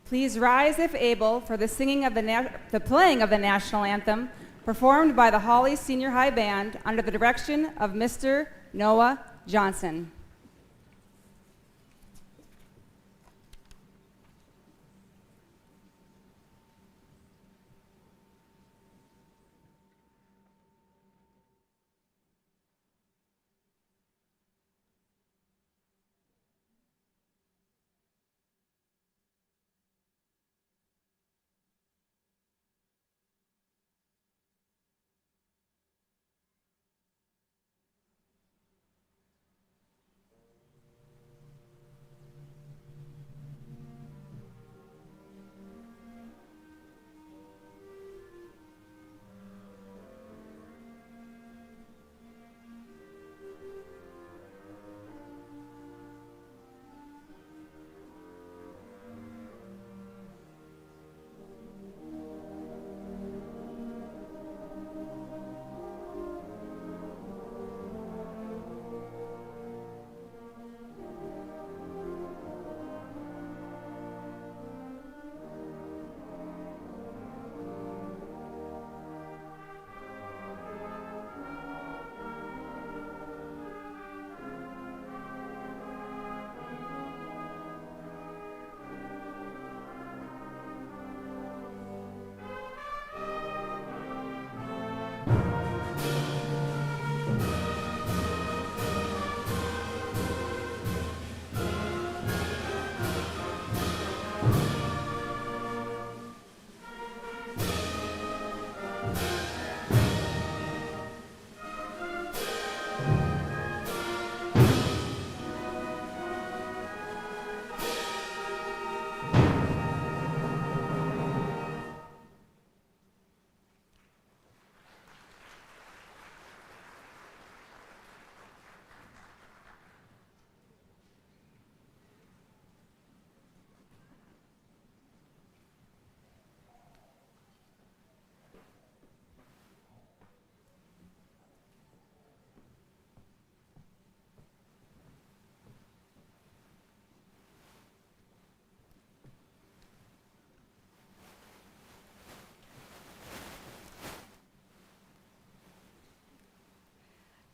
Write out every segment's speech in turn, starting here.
Please rise if able for the playing of the national anthem performed by the Hawley Senior High Band under the direction of Mr. Noah Johnson.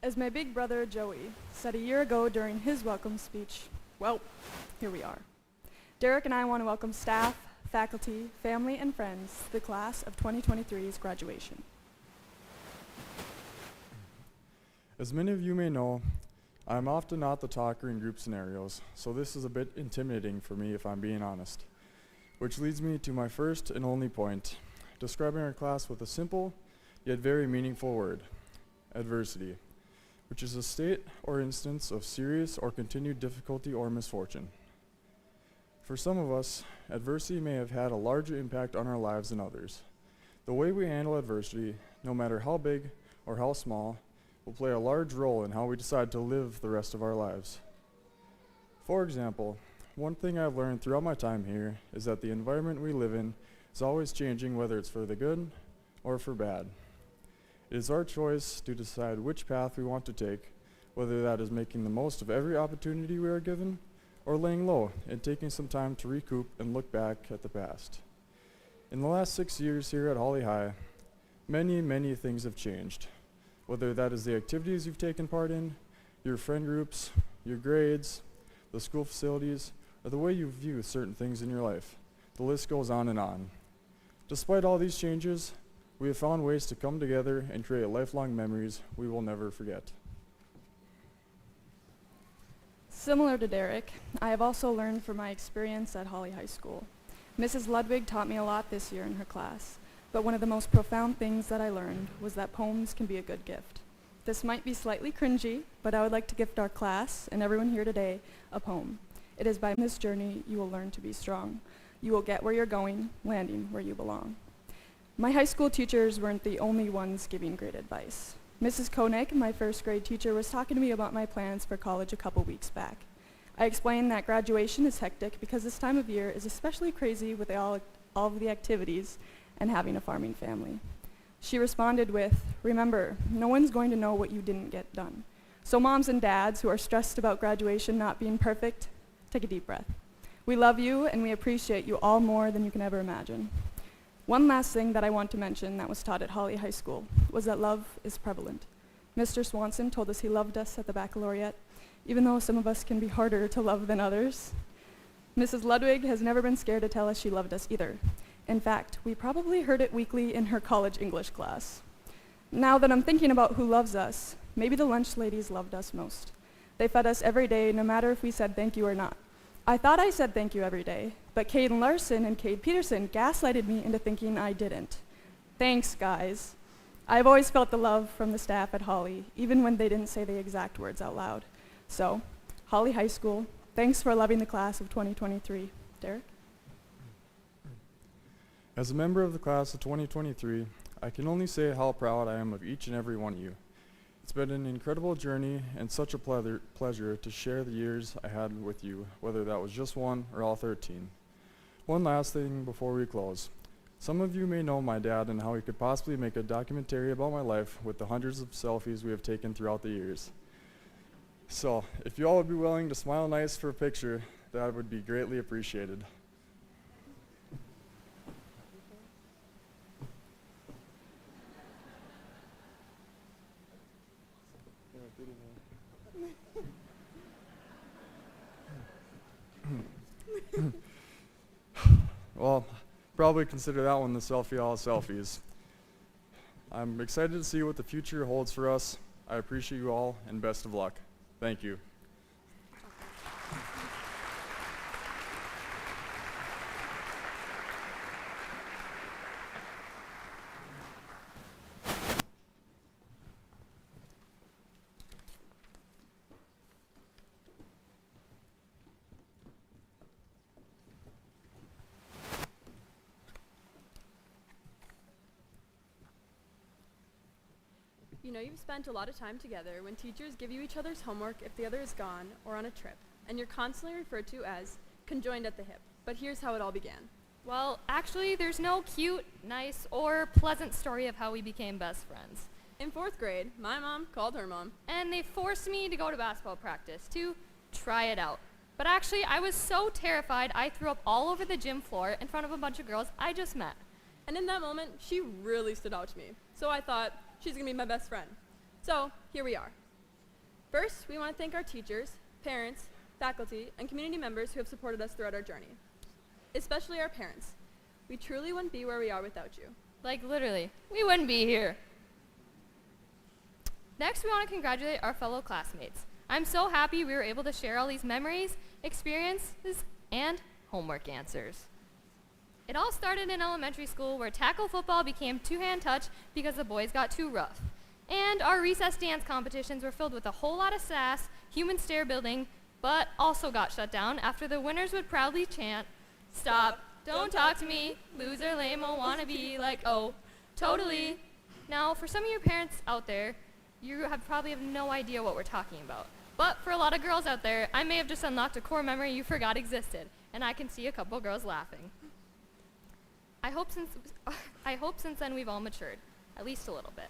As my big brother Joey said a year ago during his welcome speech, well, here we are. Derek and I want to welcome staff, faculty, family, and friends to the class of 2023's graduation. As many of you may know, I'm often not the talker in group scenarios, so this is a bit intimidating for me if I'm being honest. Which leads me to my first and only point, describing our class with a simple yet very meaningful word, adversity, which is a state or instance of serious or continued difficulty or misfortune. For some of us, adversity may have had a larger impact on our lives than others. The way we handle adversity, no matter how big or how small, will play a large role in how we decide to live the rest of our lives. For example, one thing I've learned throughout my time here is that the environment we live in is always changing, whether it's for the good or for bad. It is our choice to decide which path we want to take, whether that is making the most of every opportunity we are given, or laying low and taking some time to recoup and look back at the past. In the last 6 years here at Hawley High, many things have changed, whether that is the activities you've taken part in, your friend groups, your grades, the school facilities, or the way you view certain things in your life. The list goes on and on. Despite all these changes, we have found ways to come together and create lifelong memories we will never forget. Similar to Derek, I have also learned from my experience at Hawley High School. Mrs. Ludwig taught me a lot this year in her class, but one of the most profound things that I learned was that poems can be a good gift. This might be slightly cringy, but I would like to gift our class and everyone here today a poem. It is by this journey you will learn to be strong. You will get where you're going, landing where you belong. My high school teachers weren't the only ones giving great advice. Mrs. Koenig, my first grade teacher, was talking to me about my plans for college a couple weeks back. I explained that graduation is hectic because this time of year is especially crazy with all of the activities and having a farming family. She responded with, "Remember, no one's going to know what you didn't get done. So moms and dads who are stressed about graduation not being perfect, take a deep breath. We love you and we appreciate you all more than you can ever imagine. One last thing that I want to mention that was taught at Hawley High School was that love is prevalent. Mr. Swanson told us he loved us at the baccalaureate, even though some of us can be harder to love than others. Mrs. Ludwig has never been scared to tell us she loved us either. In fact, we probably heard it weekly in her college English class. Now that I'm thinking about who loves us, maybe the lunch ladies loved us most. They fed us every day, no matter if we said thank you or not. I thought I said thank you every day, but Caden Larson and Cade Peterson gaslighted me into thinking I didn't. Thanks, guys. I've always felt the love from the staff at Hawley, even when they didn't say the exact words out loud. So, Hawley High School, thanks for loving the class of 2023. Derek? As a member of the class of 2023, I can only say how proud I am of each and every one of you. It's been an incredible journey and such a pleasure to share the years I had with you, whether that was just one or all 13. One last thing before we close. Some of you may know my dad and how he could possibly make a documentary about my life with the hundreds of selfies we have taken throughout the years. So, if you all would be willing to smile nice for a picture, that would be greatly appreciated. Well, probably consider that one the selfie all selfies. I'm excited to see what the future holds for us. I appreciate you all and best of luck. Thank you. You know you've spent a lot of time together when teachers give you each other's homework if the other is gone or on a trip, and you're constantly referred to as conjoined at the hip. But here's how it all began. Well, actually, there's no cute, nice, or pleasant story of how we became best friends. In 4th grade, my mom called her mom. And they forced me to go to basketball practice to try it out. But actually, I was so terrified I threw up all over the gym floor in front of a bunch of girls I just met. And in that moment, she really stood out to me. So I thought, she's gonna be my best friend. So here we are. First, we want to thank our teachers, parents, faculty, and community members who have supported us throughout our journey. Especially our parents. We truly wouldn't be where we are without you. Like literally, we wouldn't be here. Next, we want to congratulate our fellow classmates. I'm so happy we were able to share all these memories, experiences, and homework answers. It all started in elementary school where tackle football became two-hand touch because the boys got too rough. And our recess dance competitions were filled with a whole lot of sass, human stair building, but also got shut down after the winners would proudly chant, "Stop, don't talk to me, loser, lame-o, wanna be like, oh, totally." Now, for some of your parents out there, you probably have no idea what we're talking about. But for a lot of girls out there, I may have just unlocked a core memory you forgot existed, and I can see a couple girls laughing. I hope since then we've all matured, at least a little bit.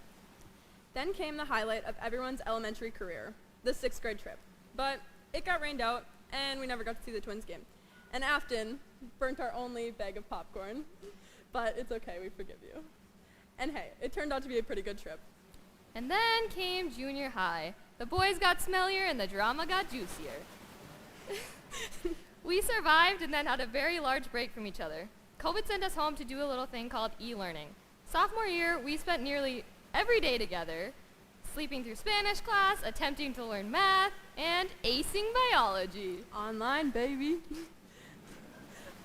Then came the highlight of everyone's elementary career, the 6th grade trip. But it got rained out, and we never got to see the Twins game. And Afton burnt our only bag of popcorn. But it's okay, we forgive you. And hey, it turned out to be a pretty good trip. And then came junior high. The boys got smellier and the drama got juicier. We survived and then had a very large break from each other. COVID sent us home to do a little thing called e-learning. Sophomore year, we spent nearly every day together, sleeping through Spanish class, attempting to learn math, and acing biology. Online, baby.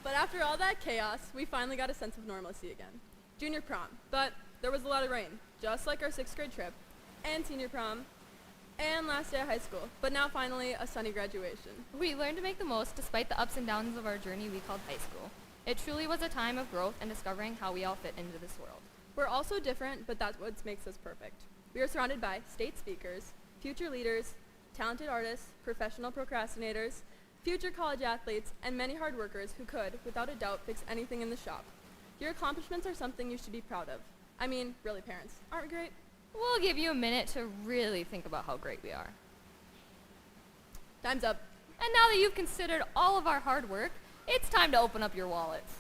But after all that chaos, we finally got a sense of normalcy again. Junior prom, but there was a lot of rain, just like our 6th grade trip, and senior prom, and last day of high school, but now finally a sunny graduation. We learned to make the most despite the ups and downs of our journey we called high school. It truly was a time of growth and discovering how we all fit into this world. We're all so different, but that's what makes us perfect. We are surrounded by state speakers, future leaders, talented artists, professional procrastinators, future college athletes, and many hard workers who could, without a doubt, fix anything in the shop. Your accomplishments are something you should be proud of. I mean, really, parents, aren't we great? We'll give you a minute to really think about how great we are. Time's up. And now that you've considered all of our hard work, it's time to open up your wallets.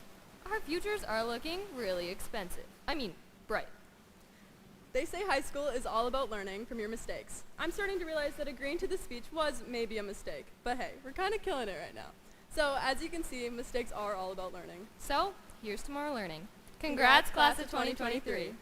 Our futures are looking really expensive. I mean, bright. They say high school is all about learning from your mistakes. I'm starting to realize that agreeing to this speech was maybe a mistake. But hey, we're kind of killing it right now. So as you can see, mistakes are all about learning. So, here's to more learning. Congrats, class of 2023.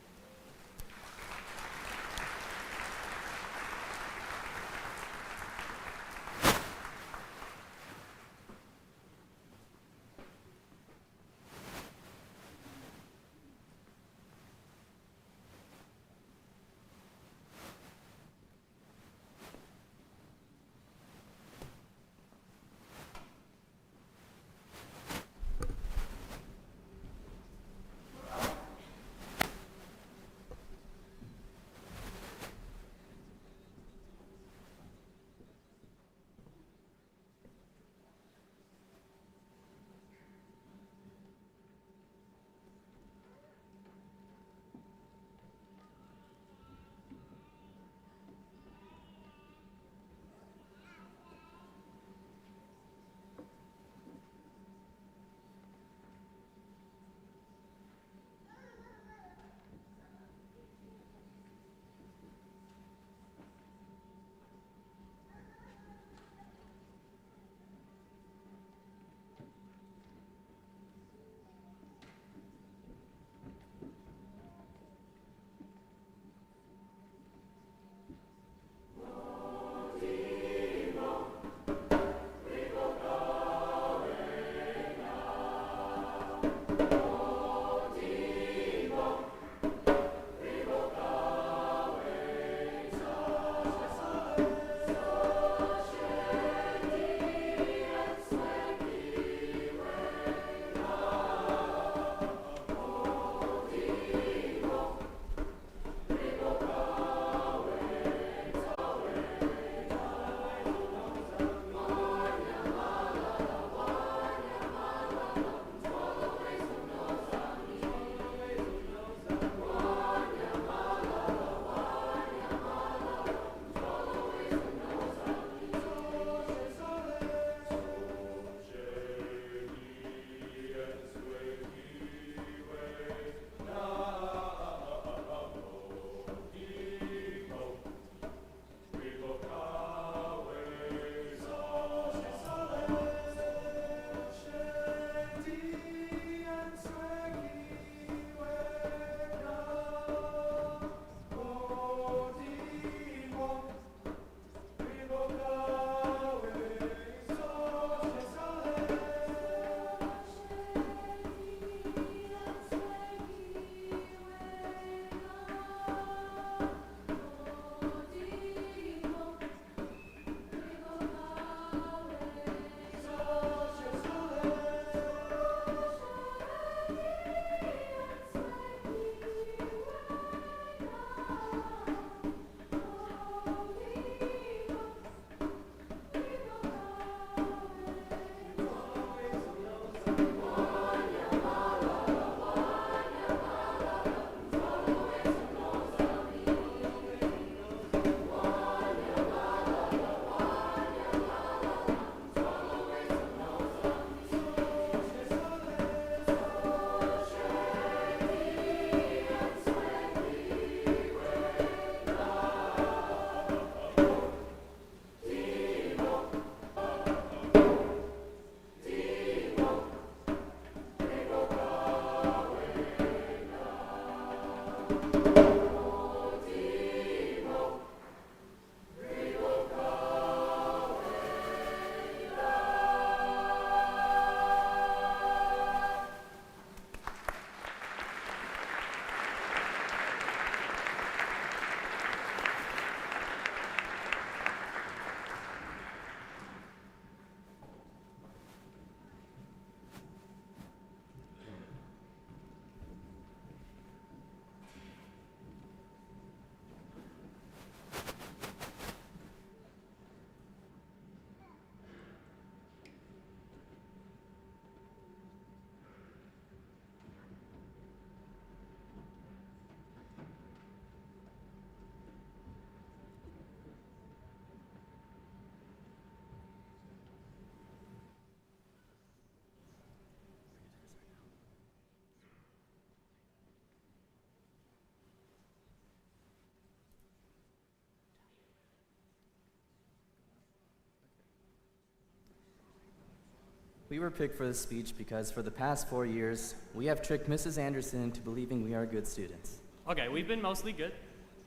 We were picked for this speech because for the past 4 years, we have tricked Mrs. Anderson into believing we are good students. Okay, we've been mostly good,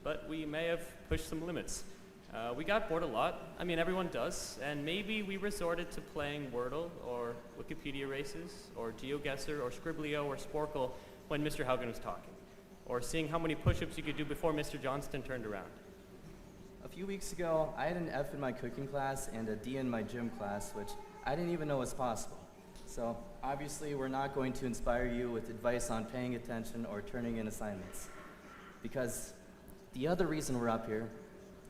but we may have pushed some limits. We got bored a lot. I mean, everyone does. And maybe we resorted to playing Wordle or Wikipedia races or GeoGuessr or Scribblio or Sporkle when Mr. Haugen was talking. Or seeing how many push-ups you could do before Mr. Johnston turned around. A few weeks ago, I had an F in my cooking class and a D in my gym class, which I didn't even know was possible. So obviously, we're not going to inspire you with advice on paying attention or turning in assignments. Because the other reason we're up here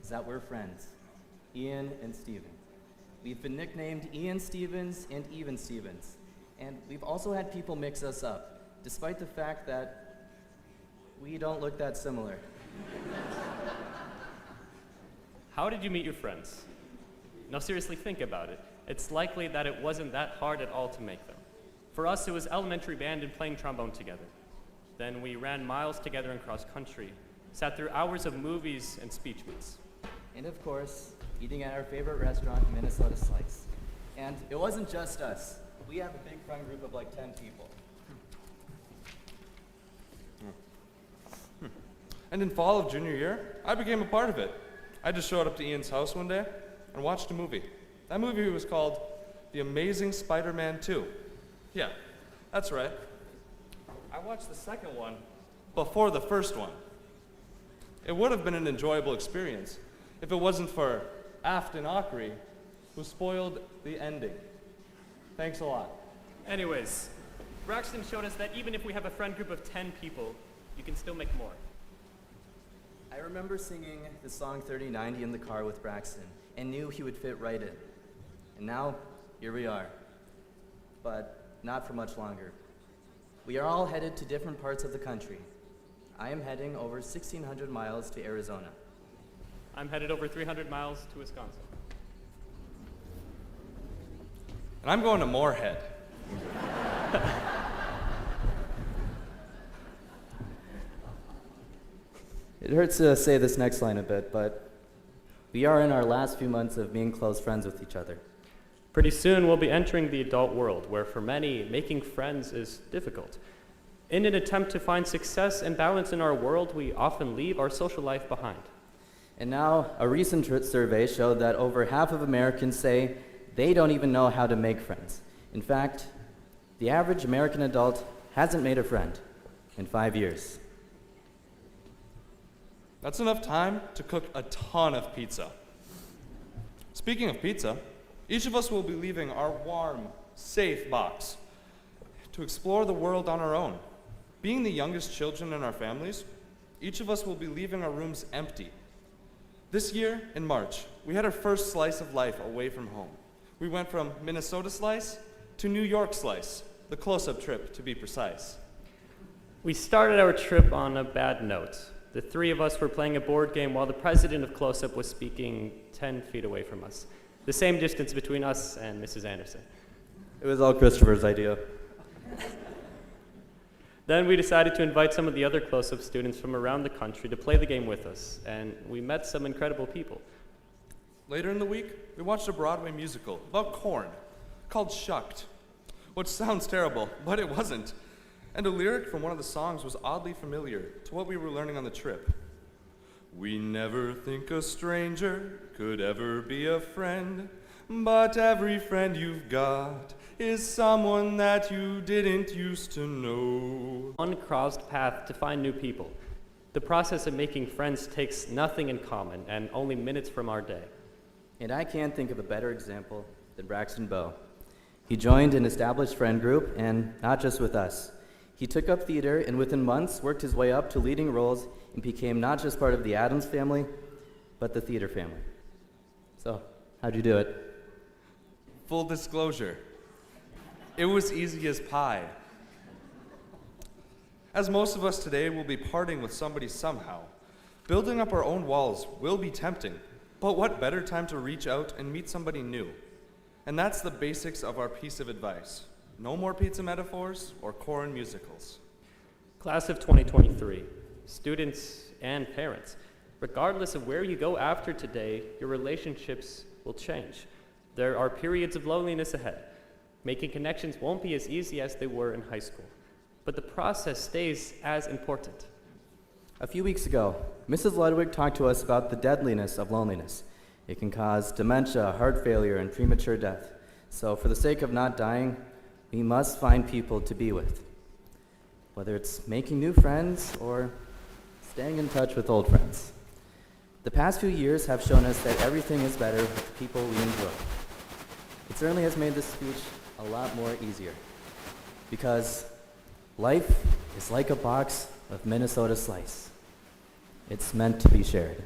is that we're friends, Ian and Steven. We've been nicknamed Ian Stevens and Even Stevens. And we've also had people mix us up, despite the fact that we don't look that similar. How did you meet your friends? Now seriously, think about it. It's likely that it wasn't that hard at all to make them. For us, it was elementary band and playing trombone together. Then we ran miles together in cross country, sat through hours of movies and speech meets. And of course, eating at our favorite restaurant, Minnesota Slice. And it wasn't just us. We have a big friend group of like 10 people. And in fall of junior year, I became a part of it. I just showed up to Ian's house one day and watched a movie. That movie was called The Amazing Spider-Man 2. Yeah, that's right. I watched the second one before the first one. It would have been an enjoyable experience if it wasn't for Afton Ockery, who spoiled the ending. Thanks a lot. Anyways, Braxton showed us that even if we have a friend group of 10 people, you can still make more. I remember singing the song 3090 in the car with Braxton and knew he would fit right in. And now, here we are. But not for much longer. We are all headed to different parts of the country. I am heading over 1,600 miles to Arizona. I'm headed over 300 miles to Wisconsin. And I'm going to Moorhead. It hurts to say this next line a bit, but we are in our last few months of being close friends with each other. Pretty soon, we'll be entering the adult world, where for many, making friends is difficult. In an attempt to find success and balance in our world, we often leave our social life behind. And now, a recent survey showed that over half of Americans say they don't even know how to make friends. In fact, the average American adult hasn't made a friend in 5 years. That's enough time to cook a ton of pizza. Speaking of pizza, each of us will be leaving our warm, safe box to explore the world on our own. Being the youngest children in our families, each of us will be leaving our rooms empty. This year, in March, we had our first slice of life away from home. We went from Minnesota Slice to New York Slice, the close-up trip to be precise. We started our trip on a bad note. The three of us were playing a board game while the president of Close-Up was speaking 10 feet away from us. The same distance between us and Mrs. Anderson. It was all Christopher's idea. Then we decided to invite some of the other Close-Up students from around the country to play the game with us, and we met some incredible people. Later in the week, we watched a Broadway musical about corn called Shucked, which sounds terrible, but it wasn't. And a lyric from one of the songs was oddly familiar to what we were learning on the trip. We never think a stranger could ever be a friend, but every friend you've got is someone that you didn't used to know. Uncrossed path to find new people. The process of making friends takes nothing in common and only minutes from our day. And I can't think of a better example than Braxton Bowe. He joined an established friend group, and not just with us. He took up theater and within months worked his way up to leading roles and became not just part of the Addams family, but the theater family. So, how'd you do it? Full disclosure, it was easy as pie. As most of us today will be parting with somebody somehow, building up our own walls will be tempting, but what better time to reach out and meet somebody new? And that's the basics of our piece of advice. No more pizza metaphors or corn musicals. Class of 2023, students and parents, regardless of where you go after today, your relationships will change. There are periods of loneliness ahead. Making connections won't be as easy as they were in high school, but the process stays as important. A few weeks ago, Mrs. Ludwig talked to us about the deadliness of loneliness. It can cause dementia, heart failure, and premature death. So for the sake of not dying, we must find people to be with. Whether it's making new friends or staying in touch with old friends. The past few years have shown us that everything is better with the people we enjoy. It certainly has made this speech a lot more easier. Because life is like a box of Minnesota Slice. It's meant to be shared.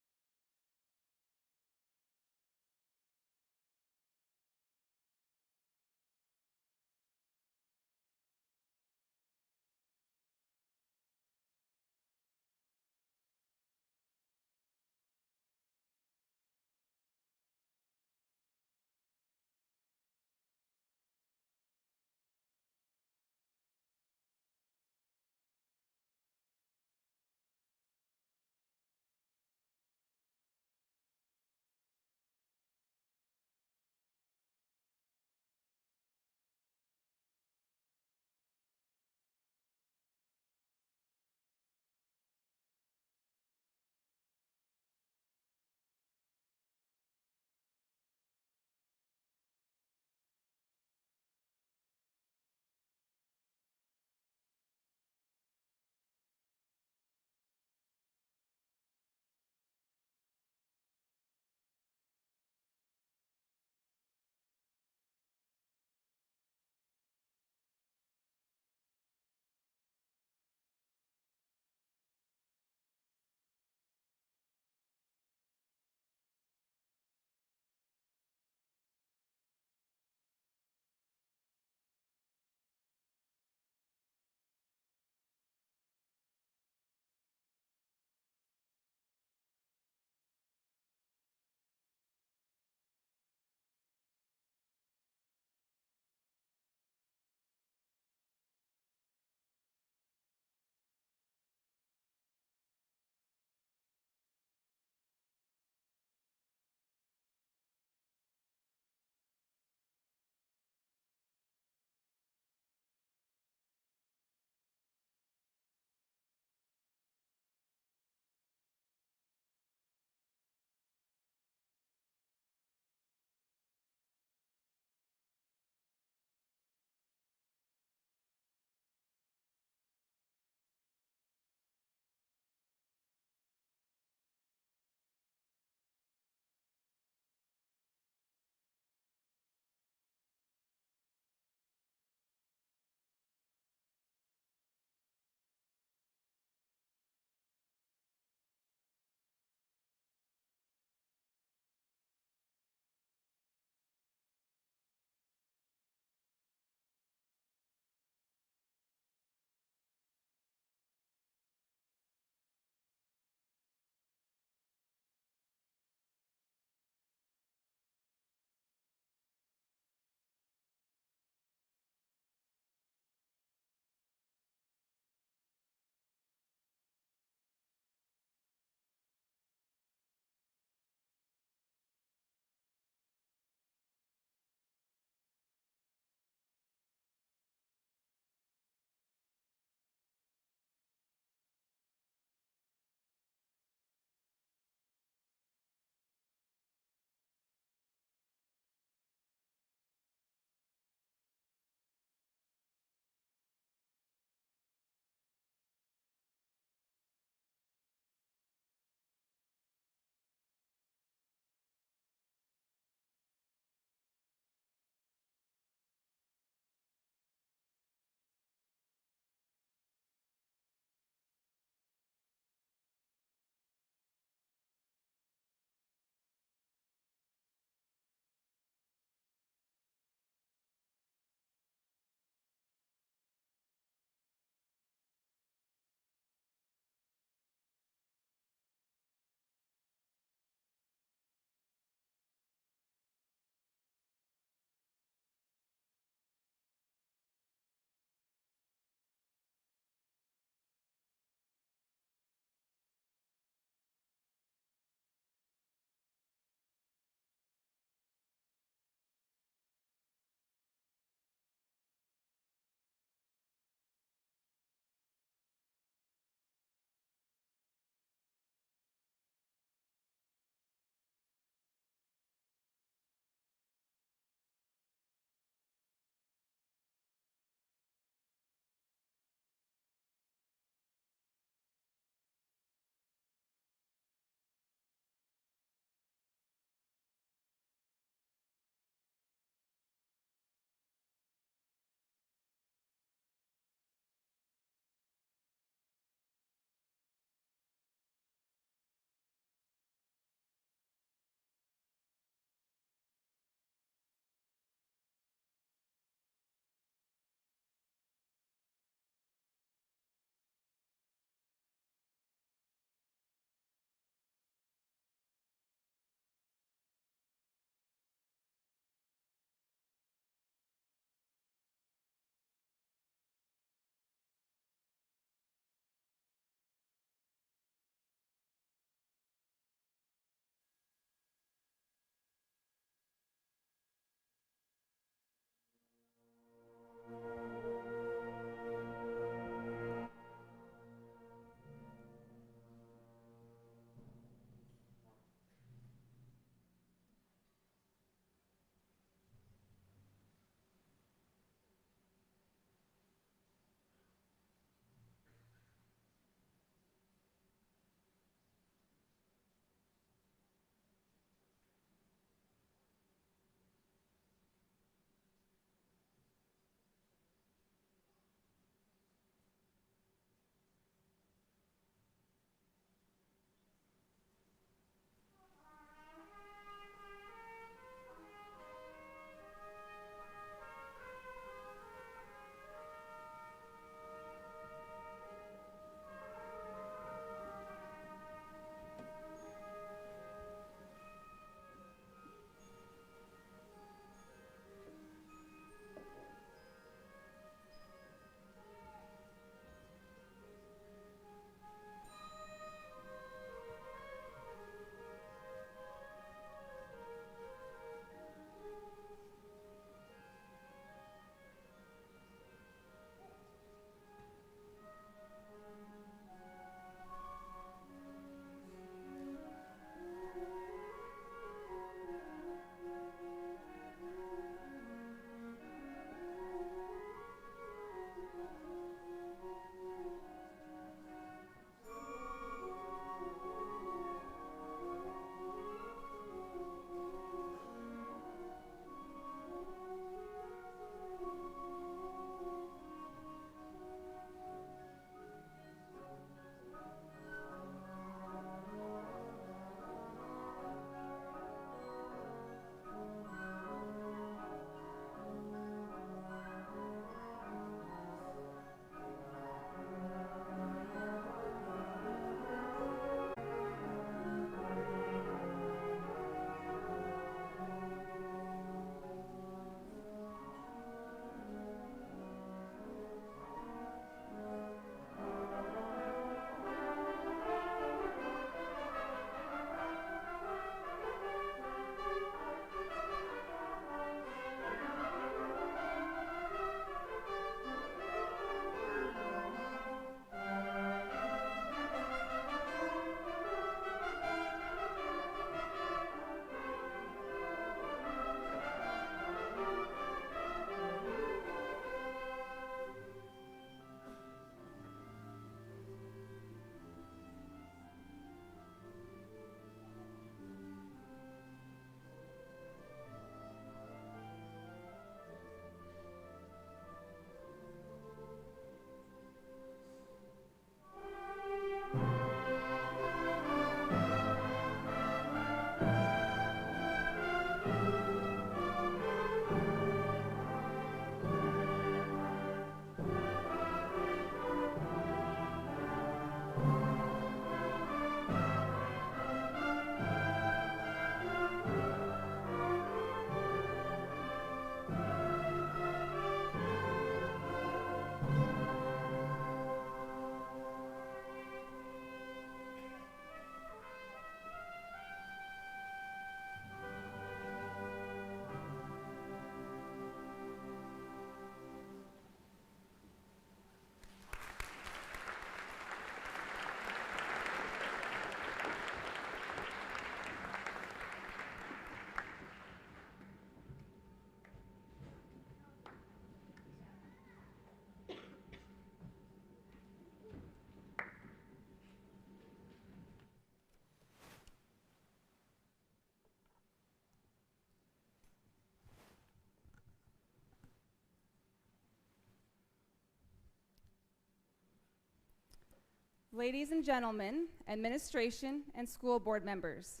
Ladies and gentlemen, administration and school board members,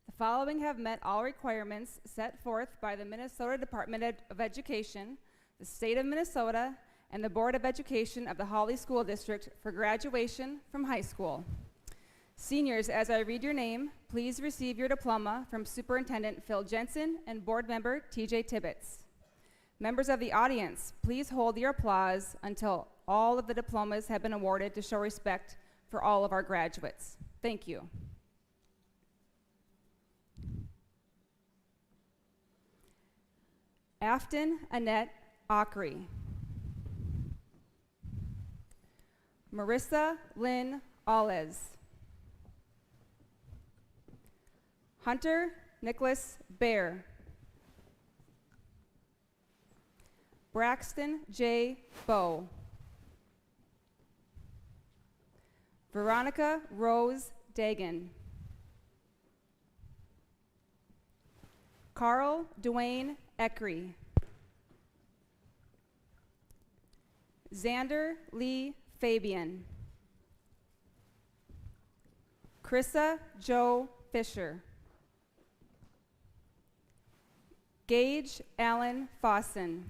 the following have met all requirements set forth by the Minnesota Department of Education, the State of Minnesota, and the Board of Education of the Hawley School District for graduation from high school. Seniors, as I read your name, please receive your diploma from Superintendent Phil Jensen and Board Member TJ Tibbetts. Members of the audience, please hold your applause until all of the diplomas have been awarded to show respect for all of our graduates. Thank you. Afton Annette Ockery. Marissa Lynn Alez. Hunter Nicholas Bear. Braxton J. Bowe. Veronica Rose Dagan. Carl Dwayne Eckery. Xander Lee Fabian. Krissa Joe Fisher. Gage Allen Fossen.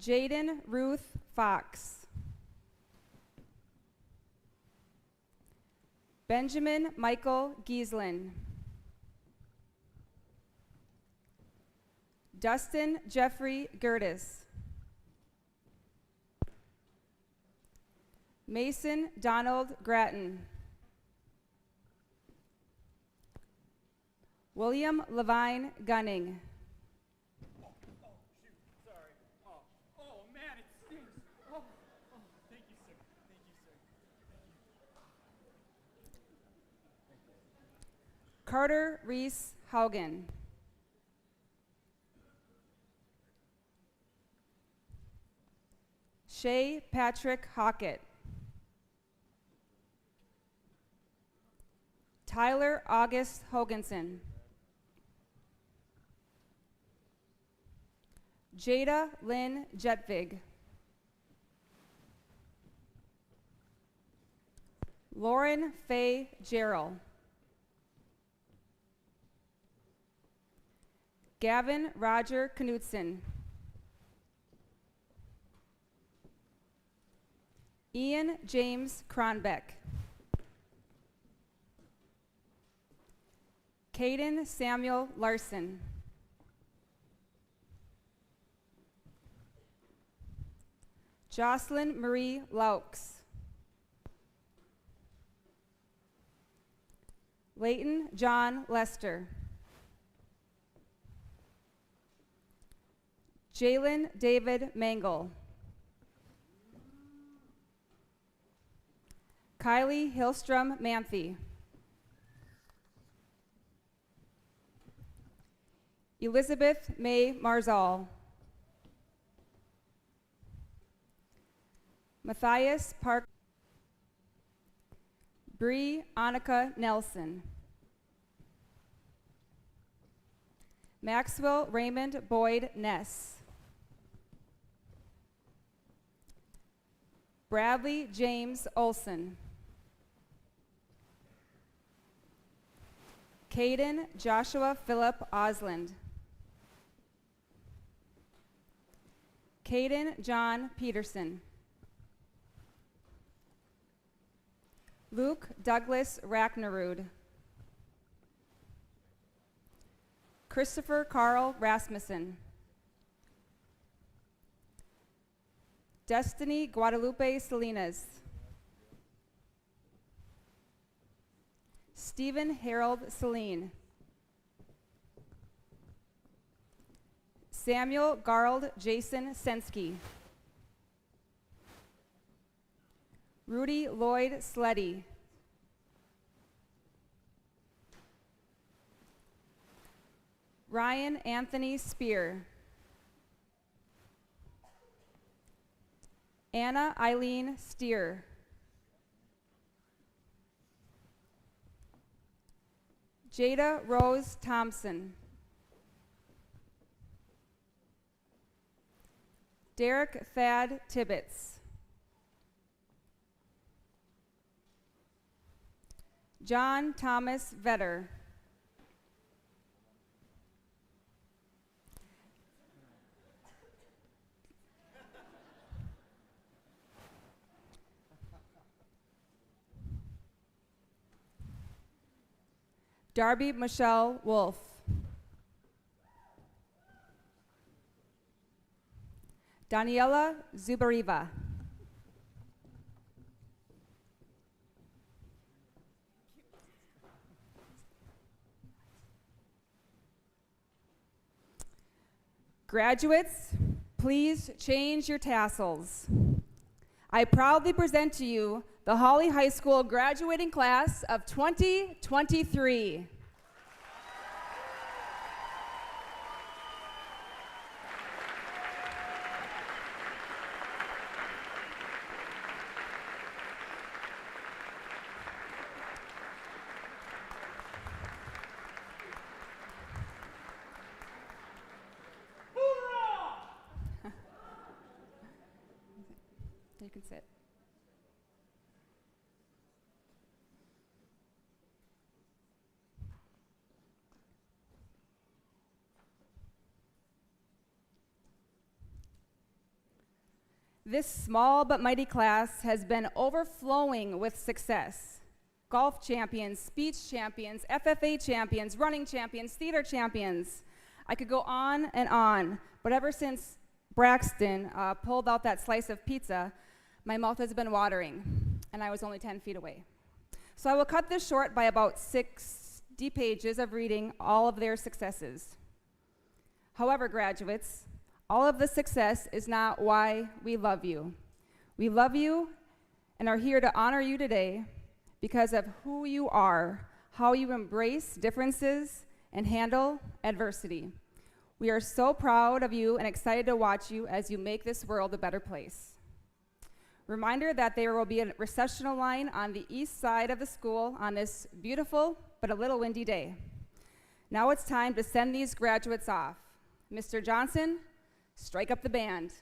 Jaden Ruth Fox. Benjamin Michael Gieslin. Dustin Jeffrey Gertis. Mason Donald Grattan. William Levine Gunning. Shoot, sorry. Oh man, it stinks. Thank you, sir. Thank you, sir. Carter Reese Haugen. Shay Patrick Hockett. Tyler August Hoganson. Jada Lynn Jetvig. Lauren Faye Gerald. Gavin Roger Knutson. Ian James Kronbeck. Caden Samuel Larson. Jocelyn Marie Laux. Leighton John Lester. Jalen David Mangle. Kylie Hillstrom Manthe. Elizabeth May Marzal. Matthias Park. Bree Annika Nelson. Maxwell Raymond Boyd Ness. Bradley James Olson. Caden Joshua Philip Osland. Caden John Peterson. Luke Douglas Racknerud. Christopher Carl Rasmussen. Destiny Guadalupe Salinas. Stephen Harold Celine. Samuel Garld Jason Sensky. Rudy Lloyd Sleddy. Ryan Anthony Spear. Anna Eileen Steer. Jada Rose Thompson. Derek Thad Tibbetts. John Thomas Vetter. Darby Michelle Wolf. Daniela Zubariva. Graduates, please change your tassels. I proudly present to you the Hawley High School graduating class of 2023. You can sit. This small but mighty class has been overflowing with success. Golf champions, speech champions, FFA champions, running champions, theater champions. I could go on, but ever since Braxton pulled out that slice of pizza, my mouth has been watering, and I was only 10 feet away. So I will cut this short by about 60 pages of reading all of their successes. However, graduates, all of the success is not why we love you. We love you and are here to honor you today because of who you are, how you embrace differences and handle adversity. We are so proud of you and excited to watch you as you make this world a better place. Reminder that there will be a recessional line on the east side of the school on this beautiful but a little windy day. Now it's time to send these graduates off. Mr. Johnson, strike up the band.